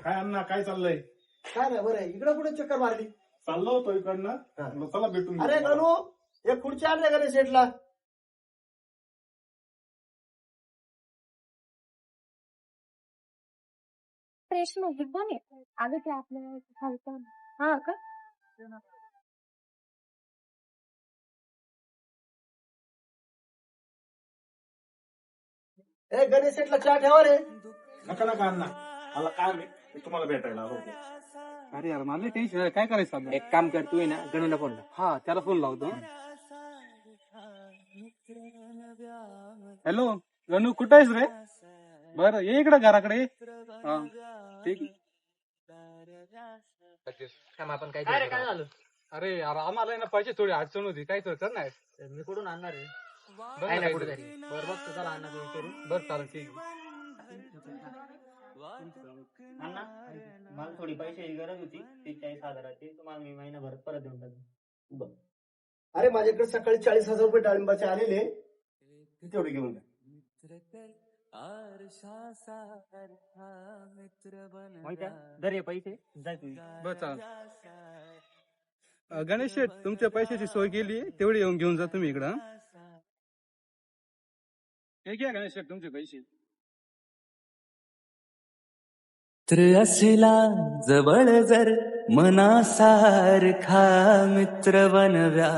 काय अण्णा काय चाललंय? काय नाही बरं इकडे कुठे चक्कर मारली? चाललो होतो इकडनं. म्हटलं चला भेटून घेऊ अरे तुम्हाला. गणू एक खुर्ची आणल्या का रे सेटला? प्रश्न एकदम आहे. अगं ते आपल्या खालचं हा का ए गणेश सेटला चहा ठेवा रे. नका नका अण्णा, मला काम आहे, मी तुम्हाला भेटायला आलो होतो. अरे यार मला टेन्शन काय करायचं आता? एक काम कर, तू आहे ना गणूला फोन लाव. हा त्याला फोन लावतो. हॅलो गणू, कुठं आहेस रे? बरं ये इकडं घराकडे ये. हा ठीक. आपण काय काय रे काय झालं? अरे यार आम्हाला ना पैसे थोडी अडचण होती, काय तर कर नाही. मी कुठून आणणार आहे? काय नाही कुठेतरी. बरं बघतो चला अण्णा विचारून. बरं चालेल ठीक आहे. अण्णा मला थोडी पैशाची गरज होती, 40,000ची. तुम्हाला मी महिनाभरात परत देऊन टाकेन. अरे माझ्याकडे सकाळी 40,000 रुपये डाळिंबाचे आलेले, तेवढे घेऊन जा. माहिती आहे? दर हे पैसे जाय तू. बरं चालेल. गणेश शेठ, तुमच्या पैशाची सोय केली, तेवढी येऊन घेऊन जा तुम्ही इकडं. हे घ्या गणेश शेठ तुमचे पैसे. मित्र असला जवळ जर मनासारखा मित्र बनव्या